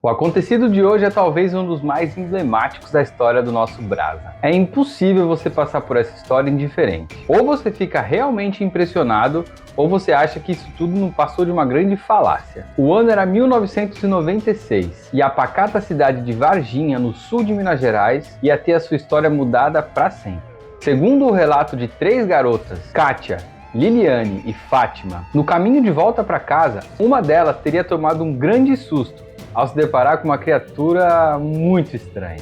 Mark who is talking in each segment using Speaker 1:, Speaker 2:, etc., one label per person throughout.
Speaker 1: O acontecido de hoje é talvez um dos mais emblemáticos da história do nosso Brasa. É impossível você passar por essa história indiferente. Ou você fica realmente impressionado, ou você acha que isso tudo não passou de uma grande falácia. O ano era 1996 e a pacata cidade de Varginha, no sul de Minas Gerais, ia ter a sua história mudada para sempre. Segundo o relato de 3 garotas, Kátia, Liliane e Fátima, no caminho de volta para casa, uma delas teria tomado um grande susto ao se deparar com uma criatura muito estranha.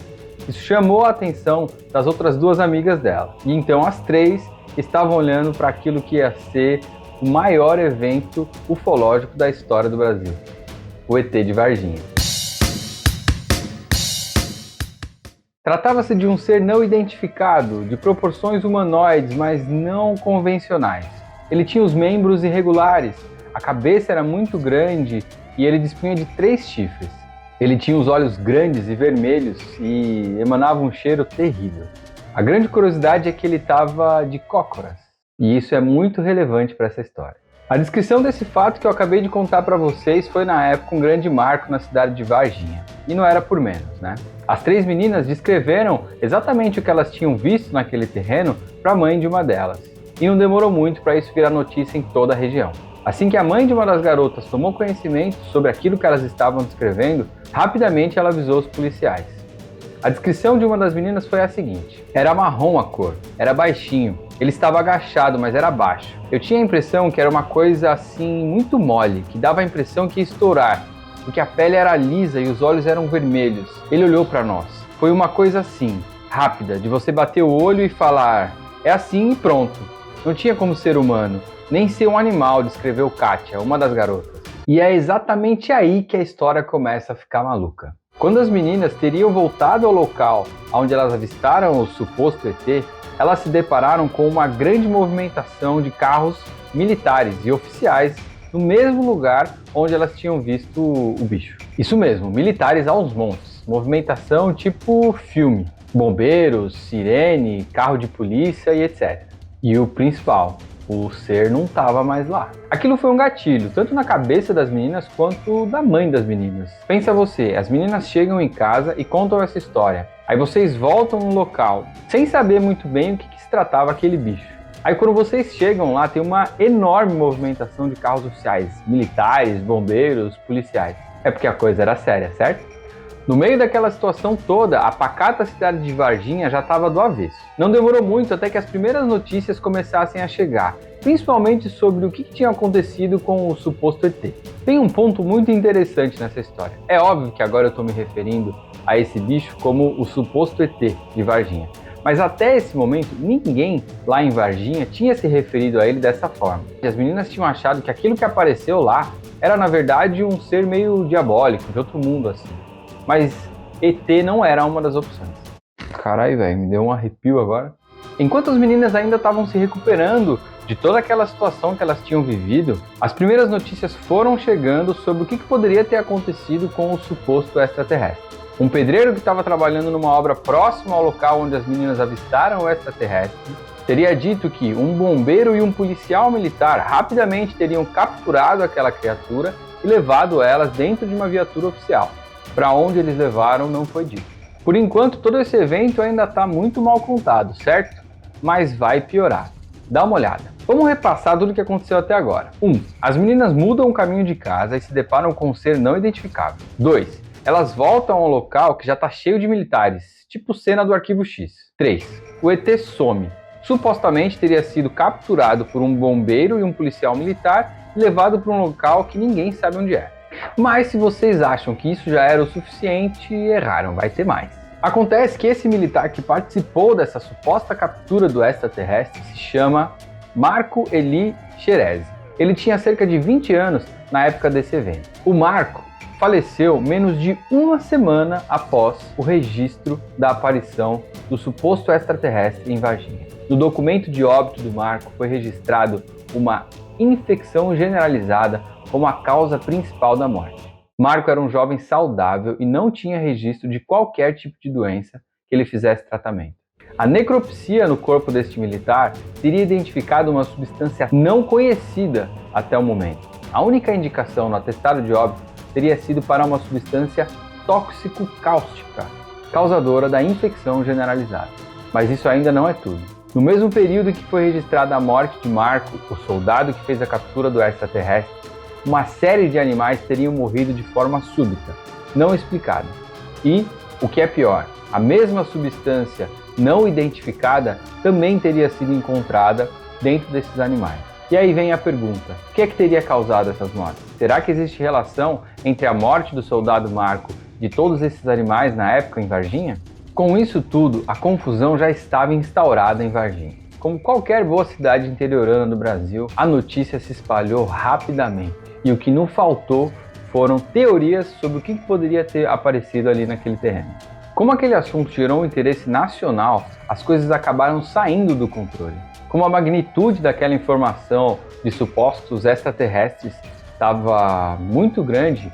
Speaker 1: Isso chamou a atenção das outras 2 amigas dela, e então as 3 estavam olhando para aquilo que ia ser o maior evento ufológico da história do Brasil, o ET de Varginha. Tratava-se de um ser não identificado, de proporções humanoides, mas não convencionais. Ele tinha os membros irregulares, a cabeça era muito grande e ele dispunha de 3 chifres. Ele tinha os olhos grandes e vermelhos e emanava um cheiro terrível. A grande curiosidade é que ele estava de cócoras, e isso é muito relevante para essa história. A descrição desse fato que eu acabei de contar para vocês foi na época um grande marco na cidade de Varginha, e não era por menos, né? As 3 meninas descreveram exatamente o que elas tinham visto naquele terreno para a mãe de uma delas, e não demorou muito para isso virar notícia em toda a região. Assim que a mãe de uma das garotas tomou conhecimento sobre aquilo que elas estavam descrevendo, rapidamente ela avisou os policiais. A descrição de uma das meninas foi a seguinte: era marrom a cor, era baixinho, ele estava agachado, mas era baixo. Eu tinha a impressão que era uma coisa assim muito mole, que dava a impressão que ia estourar, porque a pele era lisa e os olhos eram vermelhos. Ele olhou para nós. Foi uma coisa assim, rápida, de você bater o olho e falar, é assim e pronto. Não tinha como ser humano, nem ser um animal, descreveu Kátia, uma das garotas. E é exatamente aí que a história começa a ficar maluca. Quando as meninas teriam voltado ao local onde elas avistaram o suposto ET, elas se depararam com uma grande movimentação de carros militares e oficiais no mesmo lugar onde elas tinham visto o bicho. Isso mesmo, militares aos montes, movimentação tipo filme, bombeiros, sirene, carro de polícia e etc. E o principal, o ser não estava mais lá. Aquilo foi um gatilho, tanto na cabeça das meninas quanto da mãe das meninas. Pensa você, as meninas chegam em casa e contam essa história. Aí vocês voltam no local, sem saber muito bem o que se tratava aquele bicho. Aí quando vocês chegam lá, tem uma enorme movimentação de carros oficiais, militares, bombeiros, policiais. É porque a coisa era séria, certo? No meio daquela situação toda, a pacata cidade de Varginha já estava do avesso. Não demorou muito até que as primeiras notícias começassem a chegar, principalmente sobre o que tinha acontecido com o suposto ET. Tem um ponto muito interessante nessa história. É óbvio que agora eu estou me referindo a esse bicho como o suposto ET de Varginha. Mas até esse momento, ninguém lá em Varginha tinha se referido a ele dessa forma. As meninas tinham achado que aquilo que apareceu lá era na verdade um ser meio diabólico, de outro mundo assim. Mas ET não era uma das opções. Caralho, velho, me deu um arrepio agora. Enquanto as meninas ainda estavam se recuperando de toda aquela situação que elas tinham vivido, as primeiras notícias foram chegando sobre o que poderia ter acontecido com o suposto extraterrestre. Um pedreiro que estava trabalhando numa obra próxima ao local onde as meninas avistaram o extraterrestre teria dito que um bombeiro e um policial militar rapidamente teriam capturado aquela criatura e levado elas dentro de uma viatura oficial. Para onde eles levaram não foi dito. Por enquanto, todo esse evento ainda está muito mal contado, certo? Mas vai piorar. Dá uma olhada. Vamos repassar tudo o que aconteceu até agora. 1. As meninas mudam o caminho de casa e se deparam com um ser não identificável. 2. Elas voltam ao local que já está cheio de militares, tipo cena do Arquivo X. 3. O ET some. Supostamente teria sido capturado por um bombeiro e um policial militar e levado para um local que ninguém sabe onde é. Mas se vocês acham que isso já era o suficiente, erraram, vai ter mais. Acontece que esse militar que participou dessa suposta captura do extraterrestre se chama Marco Eli Scherezi. Ele tinha cerca de 20 anos na época desse evento. O Marco faleceu menos de uma semana após o registro da aparição do suposto extraterrestre em Varginha. No documento de óbito do Marco foi registrado uma infecção generalizada como a causa principal da morte. Marco era um jovem saudável e não tinha registro de qualquer tipo de doença que ele fizesse tratamento. A necropsia no corpo deste militar teria identificado uma substância não conhecida até o momento. A única indicação no atestado de óbito teria sido para uma substância tóxico-cáustica, causadora da infecção generalizada. Mas isso ainda não é tudo. No mesmo período que foi registrada a morte de Marco, o soldado que fez a captura do extraterrestre, uma série de animais teriam morrido de forma súbita, não explicada. E, o que é pior, a mesma substância não identificada também teria sido encontrada dentro desses animais. E aí vem a pergunta, o que é que teria causado essas mortes? Será que existe relação entre a morte do soldado Marco e de todos esses animais na época em Varginha? Com isso tudo, a confusão já estava instaurada em Varginha. Como qualquer boa cidade interiorana do Brasil, a notícia se espalhou rapidamente. E o que não faltou foram teorias sobre o que poderia ter aparecido ali naquele terreno. Como aquele assunto gerou um interesse nacional, as coisas acabaram saindo do controle. Como a magnitude daquela informação de supostos extraterrestres estava muito grande,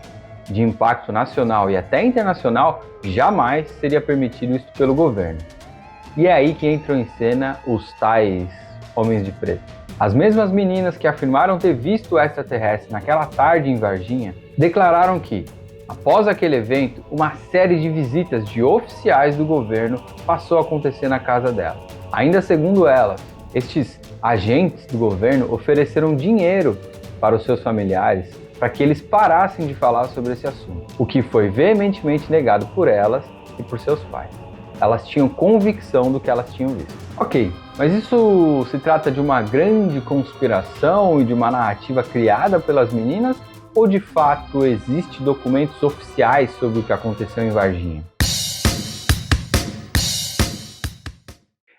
Speaker 1: de impacto nacional e até internacional, jamais seria permitido isso pelo governo. E é aí que entram em cena os tais homens de preto. As mesmas meninas que afirmaram ter visto o extraterrestre naquela tarde em Varginha, declararam que, após aquele evento, uma série de visitas de oficiais do governo passou a acontecer na casa dela. Ainda segundo elas, estes agentes do governo ofereceram dinheiro para os seus familiares para que eles parassem de falar sobre esse assunto, o que foi veementemente negado por elas e por seus pais. Elas tinham convicção do que elas tinham visto. Ok, mas isso se trata de uma grande conspiração e de uma narrativa criada pelas meninas? Ou de fato existem documentos oficiais sobre o que aconteceu em Varginha?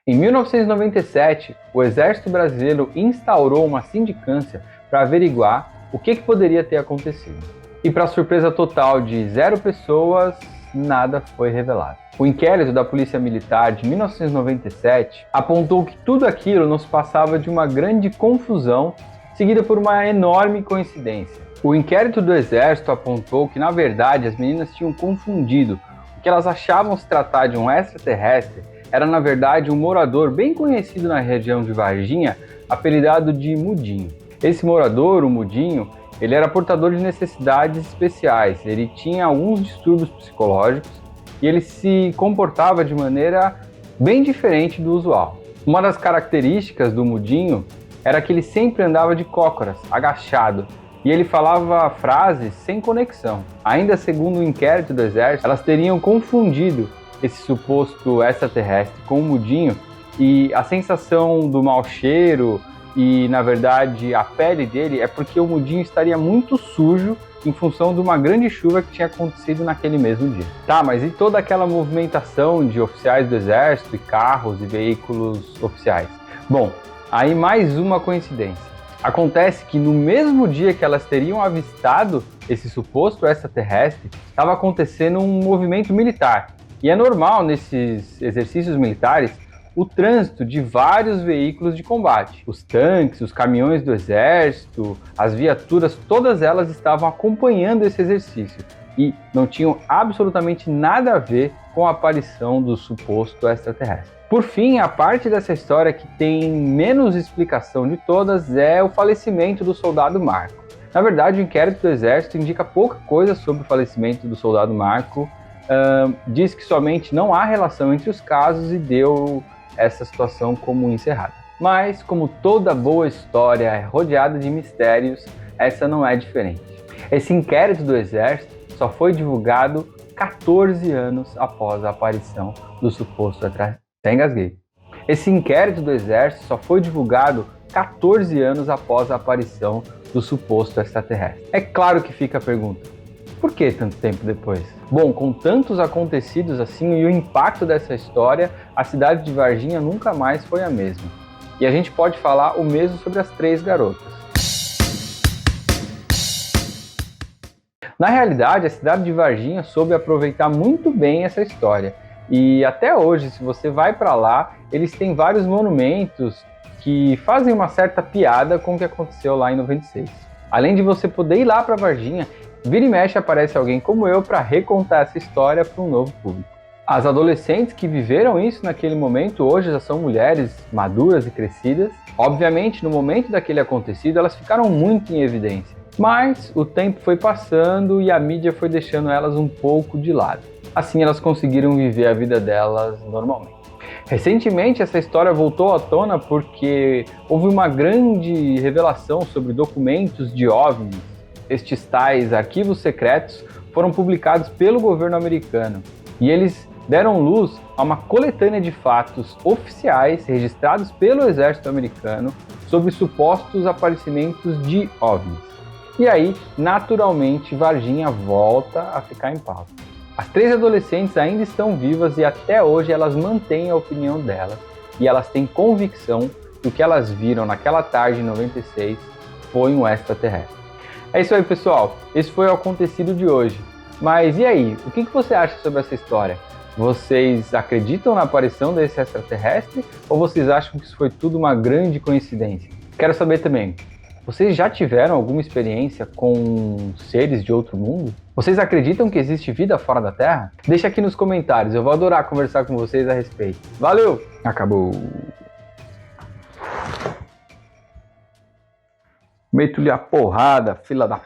Speaker 1: Em 1997, o Exército Brasileiro instaurou uma sindicância para averiguar o que poderia ter acontecido. E para surpresa total de 0 pessoas, nada foi revelado. O inquérito da Polícia Militar de 1997 apontou que tudo aquilo nos passava de uma grande confusão, seguida por uma enorme coincidência. O inquérito do Exército apontou que, na verdade, as meninas tinham confundido. O que elas achavam se tratar de um extraterrestre era, na verdade, um morador bem conhecido na região de Varginha, apelidado de Mudinho. Esse morador, o Mudinho, ele era portador de necessidades especiais, ele tinha alguns distúrbios psicológicos e ele se comportava de maneira bem diferente do usual. Uma das características do Mudinho era que ele sempre andava de cócoras, agachado, e ele falava frases sem conexão. Ainda segundo o inquérito do Exército, elas teriam confundido esse suposto extraterrestre com o Mudinho, e a sensação do mau cheiro e, na verdade, a pele dele é porque o Mudinho estaria muito sujo em função de uma grande chuva que tinha acontecido naquele mesmo dia. Tá, mas e toda aquela movimentação de oficiais do Exército e carros e veículos oficiais? Bom, aí mais uma coincidência. Acontece que no mesmo dia que elas teriam avistado esse suposto extraterrestre, estava acontecendo um movimento militar. E é normal nesses exercícios militares o trânsito de vários veículos de combate. Os tanques, os caminhões do exército, as viaturas, todas elas estavam acompanhando esse exercício e não tinham absolutamente nada a ver com a aparição do suposto extraterrestre. Por fim, a parte dessa história que tem menos explicação de todas é o falecimento do soldado Marco. Na verdade, o inquérito do exército indica pouca coisa sobre o falecimento do soldado Marco, diz que somente não há relação entre os casos e deu essa situação como encerrada. Mas, como toda boa história é rodeada de mistérios, essa não é diferente. Esse inquérito do Exército só foi divulgado 14 anos após a aparição do suposto extraterrestre. Até engasguei. Esse inquérito do Exército só foi divulgado 14 anos após a aparição do suposto extraterrestre. É claro que fica a pergunta, por que tanto tempo depois? Bom, com tantos acontecidos assim e o impacto dessa história, a cidade de Varginha nunca mais foi a mesma. E a gente pode falar o mesmo sobre as 3 garotas. Na realidade, a cidade de Varginha soube aproveitar muito bem essa história. E até hoje, se você vai para lá, eles têm vários monumentos que fazem uma certa piada com o que aconteceu lá em 96. Além de você poder ir lá para Varginha, vira e mexe aparece alguém como eu para recontar essa história para um novo público. As adolescentes que viveram isso naquele momento hoje já são mulheres maduras e crescidas. Obviamente, no momento daquele acontecido, elas ficaram muito em evidência. Mas o tempo foi passando e a mídia foi deixando elas um pouco de lado. Assim elas conseguiram viver a vida delas normalmente. Recentemente essa história voltou à tona porque houve uma grande revelação sobre documentos de OVNIs. Estes tais arquivos secretos foram publicados pelo governo americano e eles deram luz a uma coletânea de fatos oficiais registrados pelo exército americano sobre supostos aparecimentos de OVNIs. E aí, naturalmente, Varginha volta a ficar em pauta. As 3 adolescentes ainda estão vivas e até hoje elas mantêm a opinião delas e elas têm convicção que o que elas viram naquela tarde em 96 foi um extraterrestre. É isso aí, pessoal. Esse foi o acontecido de hoje. Mas e aí? O que você acha sobre essa história? Vocês acreditam na aparição desse extraterrestre ou vocês acham que isso foi tudo uma grande coincidência? Quero saber também. Vocês já tiveram alguma experiência com seres de outro mundo? Vocês acreditam que existe vida fora da Terra? Deixa aqui nos comentários, eu vou adorar conversar com vocês a respeito. Valeu! Acabou! Meto-lhe a porrada, fila da